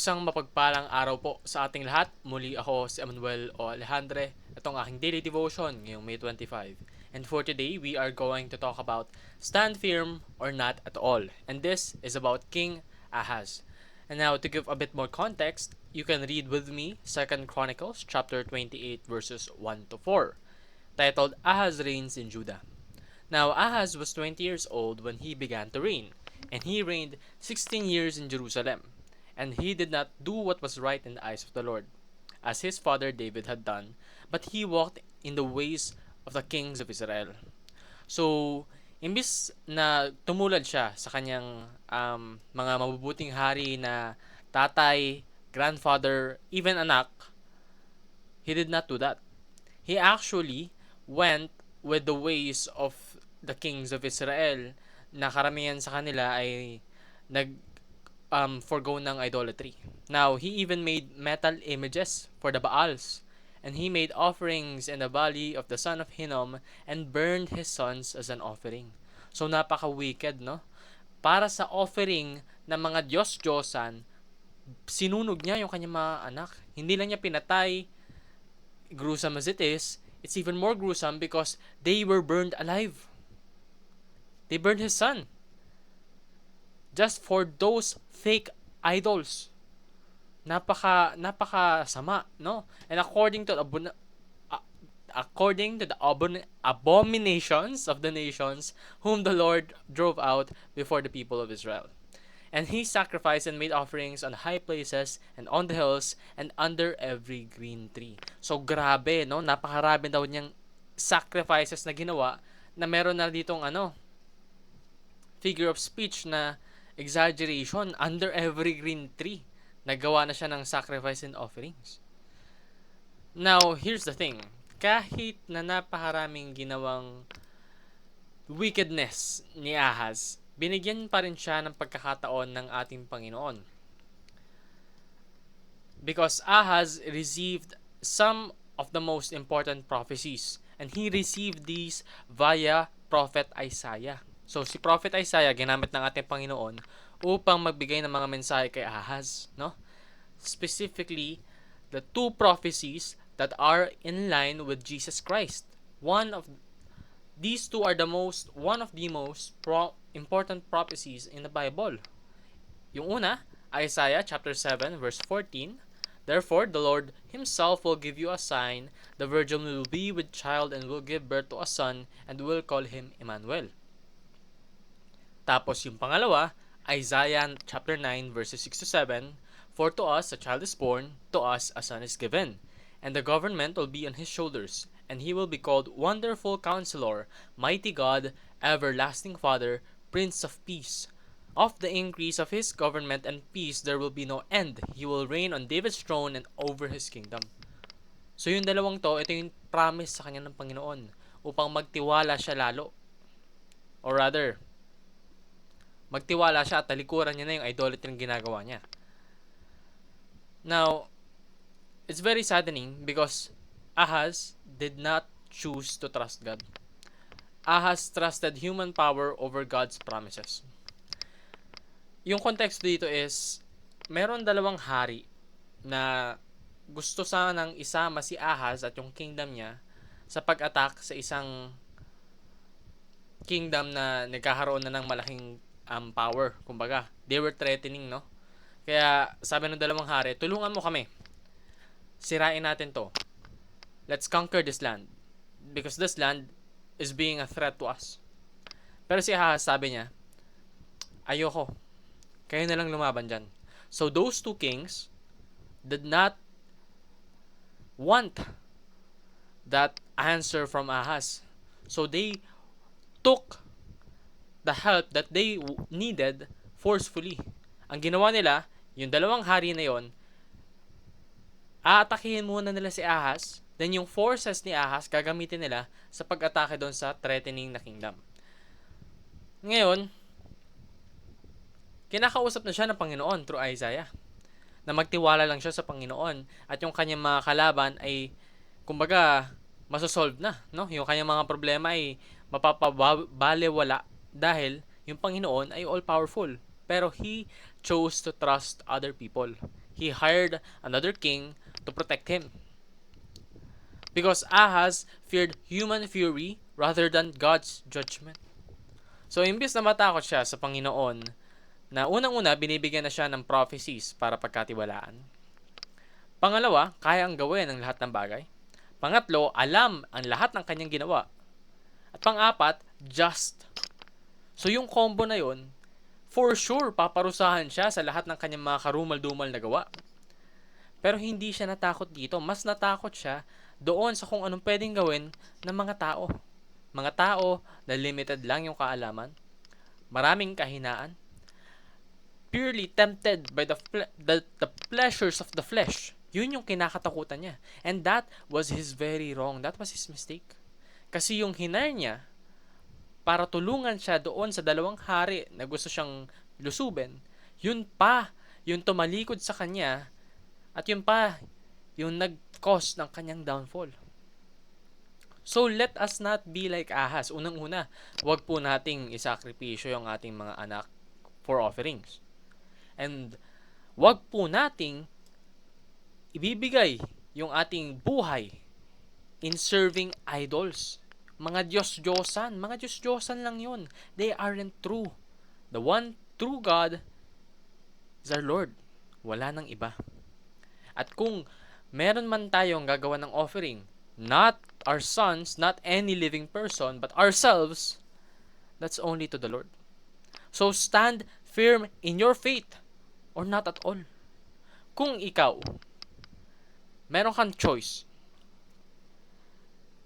Isang mapagpalang araw po sa ating lahat. Muli ako si Emmanuel o Alejandre. Itong aking daily devotion ngayong May 25. And for today, we are going to talk about stand firm or not at all. And this is about King Ahaz. And now to give a bit more context, you can read with me 2 Chronicles chapter 28 verses 1 to 4, titled Ahaz reigns in Judah. Now Ahaz was 20 years old when he began to reign, and he reigned 16 years in Jerusalem. And he did not do what was right in the eyes of the Lord, as his father David had done, but he walked in the ways of the kings of Israel. So, imbis na tumulad siya sa kanyang mga mabubuting hari na tatay, grandfather, even anak, he did not do that. He actually went with the ways of the kings of Israel na karamihan sa kanila ay nag forgo ng idolatry. Now, he even made metal images for the Baals, and he made offerings in the valley of the son of Hinnom and burned his sons as an offering. So, napaka-wicked, no? Para sa offering ng mga Diyos-Diyosan, sinunog niya yung kanyang mga anak. Hindi lang niya pinatay, gruesome as it is, it's even more gruesome because they were burned alive. They burned his son just for those fake idols. Napaka sama, no? And according to the abominations of the nations whom the Lord drove out before the people of Israel. And he sacrificed and made offerings on high places and on the hills and under every green tree. So grabe, no? Napakarami daw niyang sacrifices na ginawa na meron na ditong figure of speech na exaggeration, under every green tree. Nagawa na siya ng sacrifice and offerings. Now, here's the thing. Kahit na napakaraming ginawang wickedness ni Ahaz, binigyan pa rin siya ng pagkakataon ng ating Panginoon. Because Ahaz received some of the most important prophecies, and he received these via Prophet Isaiah. So si Prophet Isaiah ginamit ng ating Panginoon upang magbigay ng mga mensahe kay Ahaz, no? Specifically, the two prophecies that are in line with Jesus Christ. These two are one of the most important prophecies in the Bible. Yung una, Isaiah chapter 7 verse 14. Therefore, the Lord himself will give you a sign. The virgin will be with child and will give birth to a son and will call him Emmanuel. Tapos yung pangalawa, Isaiah chapter 9 verses 6 to 7. For to us a child is born, to us a son is given, and the government will be on his shoulders, and he will be called Wonderful Counselor, Mighty God, Everlasting Father, Prince of Peace. Of the increase of his government and peace there will be no end. He will reign on David's throne and over his kingdom. So yung dalawang to, ito yung promise sa kanya ng Panginoon upang magtiwala siya lalo. Or rather, magtiwala siya at talikuran niya na yung idolatry ng ginagawa niya. Now, it's very saddening because Ahaz did not choose to trust God. Ahaz trusted human power over God's promises. Yung context dito is, meron dalawang hari na gusto sanang isama si Ahaz at yung kingdom niya sa pag-attack sa isang kingdom na nagkakaroon na ng malaking power. Kumbaga, they were threatening, no? Kaya sabi ng dalawang hari, tulungan mo kami. Sirain natin to. Let's conquer this land. Because this land is being a threat to us. Pero si Ahaz sabi niya, ayoko. Kayo na lang lumaban dyan. So those two kings did not want that answer from Ahaz. So they took the help that they needed forcefully. Ang ginawa nila, yung dalawang hari na yon, aatakihin muna nila si Ahaz, then yung forces ni Ahaz gagamitin nila sa pag-atake doon sa threatening na kingdom. Ngayon, kinakausap na siya ng Panginoon through Isaiah na magtiwala lang siya sa Panginoon at yung kanyang mga kalaban ay kumbaga masosolve na, no? Yung kanyang mga problema ay mapapabalewala dahil yung Panginoon ay all-powerful. Pero he chose to trust other people. he hired another king to protect him. Because Ahaz feared human fury rather than God's judgment. So, imbis na matakot siya sa Panginoon, na unang-una, binibigyan na siya ng prophecies para pagkatiwalaan. Pangalawa, kaya ang gawin ang lahat ng bagay. Pangatlo, alam ang lahat ng kanyang ginawa. At pang-apat, just. So, yung combo na yon, for sure, paparusahan siya sa lahat ng kanyang mga karumal-dumal na gawa. Pero hindi siya natakot dito. Mas natakot siya doon sa kung anong pwedeng gawin ng mga tao. Mga tao na limited lang yung kaalaman, maraming kahinaan, purely tempted by the pleasures of the flesh. Yun yung kinakatakutan niya. And that was his very wrong. That was his mistake. Kasi yung hinar niya para tulungan siya doon sa dalawang hari na gusto siyang lusubin, yun pa yung tumalikod sa kanya at yun pa yung nag-cause ng kanyang downfall. So, let us not be like Ahaz. Unang-una, wag po nating isakripisyo yung ating mga anak for offerings. And wag po nating ibibigay yung ating buhay in serving idols. Mga Diyos-Diyosan. Mga Diyos-Diyosan lang yun. They aren't true. The one true God is our Lord. Wala nang iba. At kung meron man tayong gagawa ng offering, not our sons, not any living person, but ourselves, that's only to the Lord. So stand firm in your faith or not at all. Kung ikaw, meron kang choice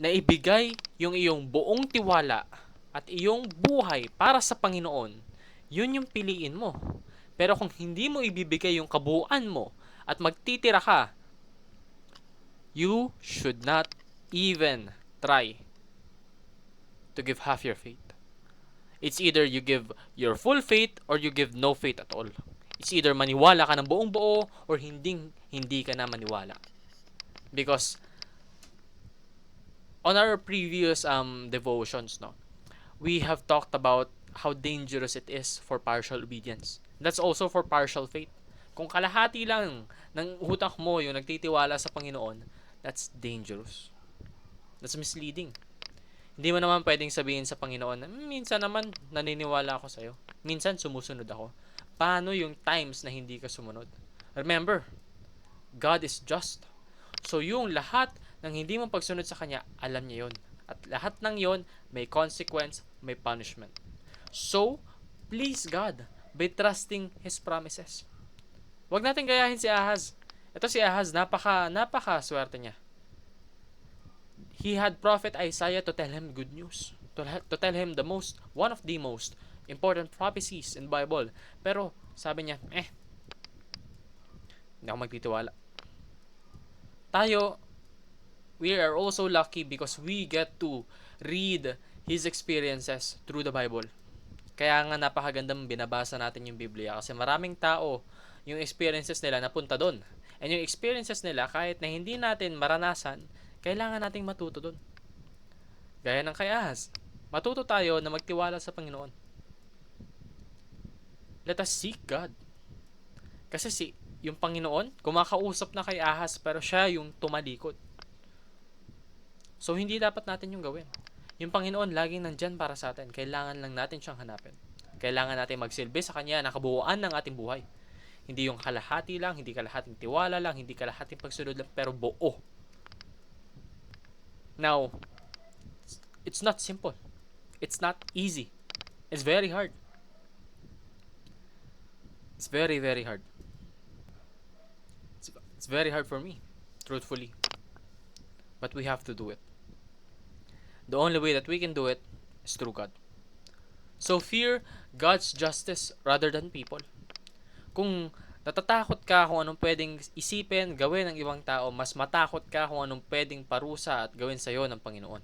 na ibigay yung iyong buong tiwala at iyong buhay para sa Panginoon, yun yung piliin mo. Pero kung hindi mo ibibigay yung kabuuan mo at magtitira ka, you should not even try to give half your faith. It's either you give your full faith or you give no faith at all. It's either maniwala ka ng buong buo or hindi ka na maniwala. Because on our previous devotions, no, we have talked about how dangerous it is for partial obedience. That's also for partial faith. Kung kalahati lang ng utak mo yung nagtitiwala sa Panginoon, that's dangerous. That's misleading. Hindi mo naman pwedeng sabihin sa Panginoon na minsan naman naniniwala ako sa'yo. Minsan sumusunod ako. Paano yung times na hindi ka sumunod? Remember, God is just. So yung lahat ng hindi mo pagsunod sa Kanya, alam niya yun. At lahat ng yon may consequence, may punishment. So, please God by trusting His promises. Huwag natin gayahin si Ahaz. Ito si Ahaz, napaka swerte niya. He had prophet Isaiah to tell him good news. To tell him one of the most important prophecies in the Bible. Pero, sabi niya, hindi ako magtitiwala. Tayo, we are also lucky because we get to read his experiences through the Bible. Kaya nga napakagandang binabasa natin yung Biblia kasi maraming tao, yung experiences nila napunta doon. And yung experiences nila, kahit na hindi natin maranasan, kailangan nating matuto doon. Gaya ng kay Ahaz, matuto tayo na magtiwala sa Panginoon. Let us seek God. Kasi yung Panginoon, kumakausap na kay Ahaz pero siya yung tumalikod. So, hindi dapat natin yung gawin. Yung Panginoon, laging nandyan para sa atin. Kailangan lang natin siyang hanapin. Kailangan natin magsilbi sa Kanya na kabuuan ng ating buhay. Hindi yung kalahati lang, hindi kalahating tiwala lang, hindi kalahating pagsunod lang, pero buo. Now, it's not simple. It's not easy. It's very hard. It's very, very hard. It's very hard for me, truthfully. But we have to do it. The only way that we can do it is through God. So fear God's justice rather than people. Kung natatakot ka kung anong pwedeng isipin, gawin ng ibang tao, mas matakot ka kung anong pwedeng parusa at gawin sa'yo ng Panginoon.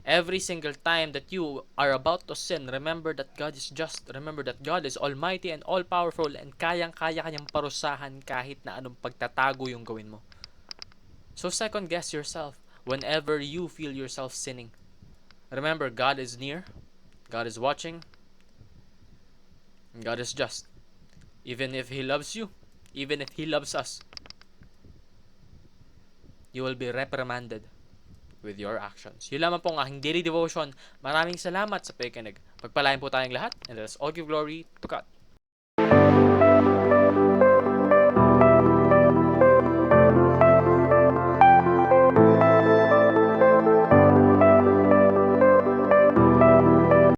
Every single time that you are about to sin, remember that God is just. Remember that God is almighty and all-powerful and kayang-kaya kanyang parusahan kahit na anong pagtatago yung gawin mo. So second guess yourself whenever you feel yourself sinning. Remember, God is near, God is watching, and God is just. Even if He loves you, even if He loves us, you will be reprimanded with your actions. Yun lamang po ang aking daily devotion. Maraming salamat sa pakikinig. Pagpalain po tayong lahat, and let us all give glory to God.